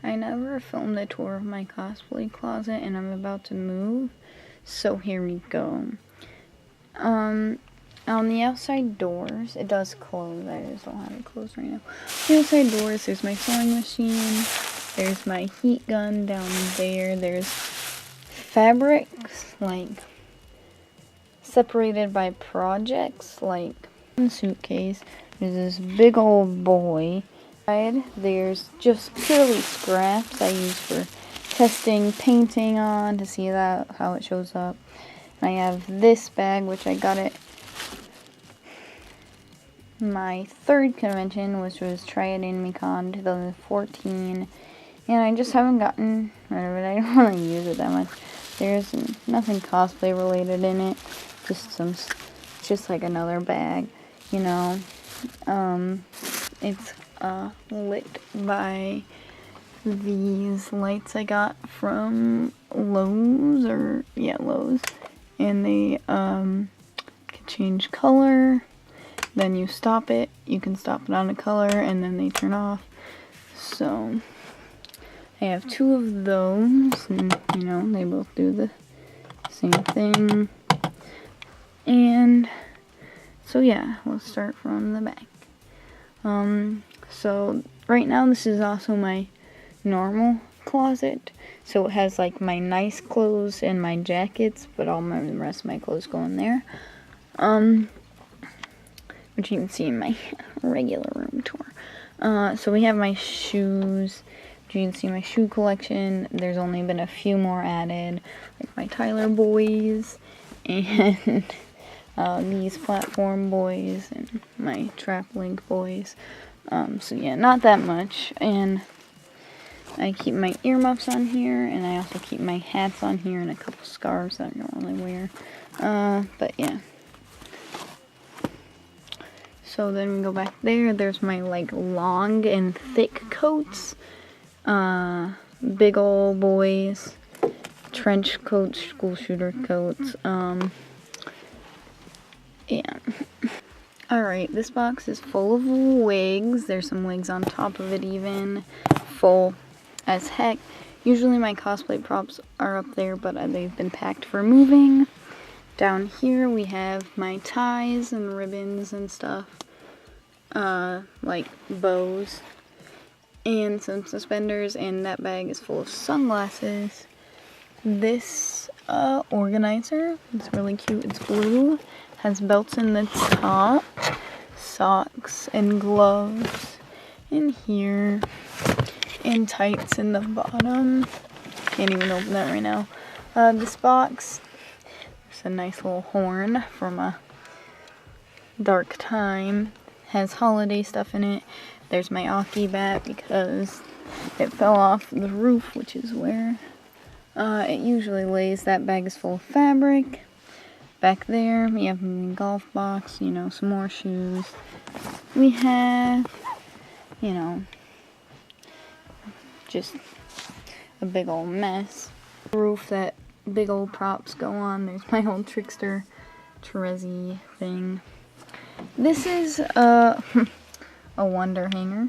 I never filmed a tour of my cosplay closet, and I'm about to move, so here we go. On the outside doors, it does close. I just don't have it closed right now. The outside doors, there's my sewing machine. There's my heat gun down there. There's fabrics, like, separated by projects, like one suitcase. There's this big old boy. There's just purely scraps I use for testing painting on to see how it shows up. I have this bag, which I got at my third convention, which was Try It In Me-Con 2014, and I just haven't gotten rid of it. I don't really use it that much. There's nothing cosplay related in it, just like another bag, you know. It's lit by these lights I got from Lowe's, Lowe's, and they can change color. Then you stop it, you can stop it on a color, and then they turn off. So I have 2 of those, and you know, they both do the same thing. And so yeah, let's start from the back. So right now this is also my normal closet. So it has like my nice clothes and my jackets, but all the rest of my clothes go in there. Which you can see in my regular room tour. So we have my shoes. You can see my shoe collection. There's only been a few more added, like my Tyler boys and these platform boys and my Trap Link boys. So yeah, not that much. And I keep my earmuffs on here, and I also keep my hats on here and a couple scarves that I don't really wear. But yeah. So then we go back there. There's my like long and thick coats. Big old boys. Trench coats, school shooter coats. Yeah. Alright, this box is full of wigs. There's some wigs on top of it even. Full as heck. Usually my cosplay props are up there, but they've been packed for moving. Down here we have my ties and ribbons and stuff. Like bows. And some suspenders, and that bag is full of sunglasses. This organizer, it's really cute. It's blue. Has belts in the top, socks and gloves in here, and tights in the bottom. Can't even open that right now. This box, there's a nice little horn from a dark time. Has holiday stuff in it. There's my Aki bat because it fell off the roof, which is where it usually lays. That bag is full of fabric. Back there, we have a golf box, you know, some more shoes. We have, you know, just a big old mess. The roof that big old props go on. There's my old Trickster Terezi thing. This is a Wonder hanger.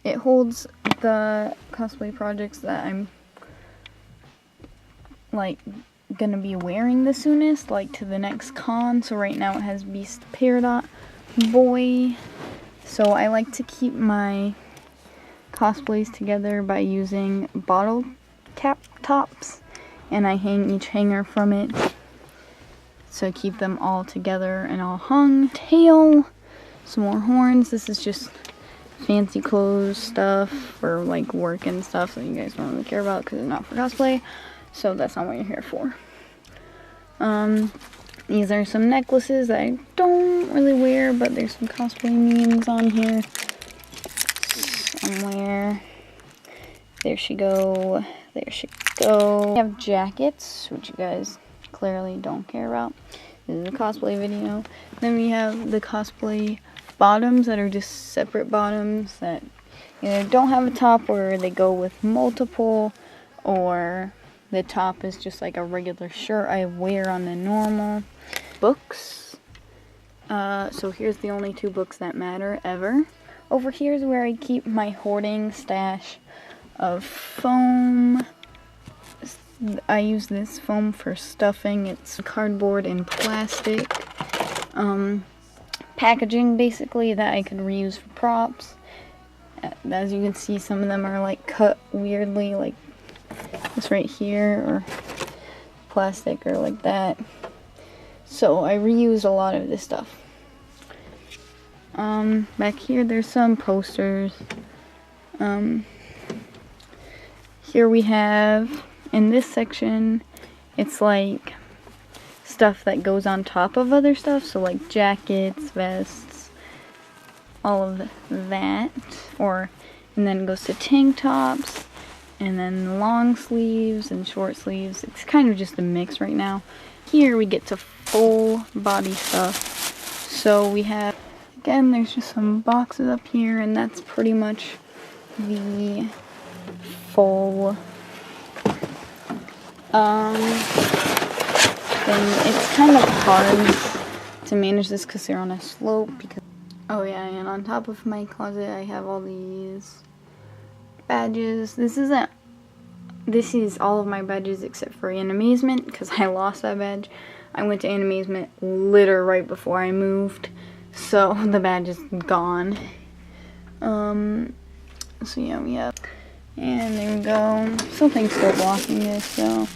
It holds the cosplay projects that I'm like gonna be wearing the soonest, like to the next con. So right now it has Beast Peridot Boy. So I like to keep my cosplays together by using bottle cap tops, and I hang each hanger from it to keep them all together and all hung. Tail, some more horns. This is just fancy clothes stuff for like work and stuff that you guys don't really care about because it's not for cosplay. So that's not what you're here for. These are some necklaces that I don't really wear, but there's some cosplay memes on here somewhere. There she go. There she go. We have jackets, which you guys clearly don't care about. This is a cosplay video. Then we have the cosplay bottoms that are just separate bottoms that either don't have a top or they go with multiple, or the top is just like a regular shirt I wear on the normal. Books. So here's the only 2 books that matter ever. Over here is where I keep my hoarding stash of foam. I use this foam for stuffing. It's cardboard and plastic packaging, basically, that I could reuse for props. As you can see, some of them are like cut weirdly, like this right here, or plastic, or like that. So I reuse a lot of this stuff. Back here there's some posters. Here we have, in this section, it's like stuff that goes on top of other stuff, so like jackets, vests, all of that, and then it goes to tank tops, and then long sleeves and short sleeves. It's kind of just a mix right now. Here we get to full body stuff. So we have, again, there's just some boxes up here, and that's pretty much the full thing. It's kind of hard to manage this because they're on a slope. Oh yeah, and on top of my closet I have all these badges. This is all of my badges except for Animazement, because I lost that badge. I went to Animazement literally right before I moved, so the badge is gone. So yeah, we have, and there we go. Something's still blocking this, so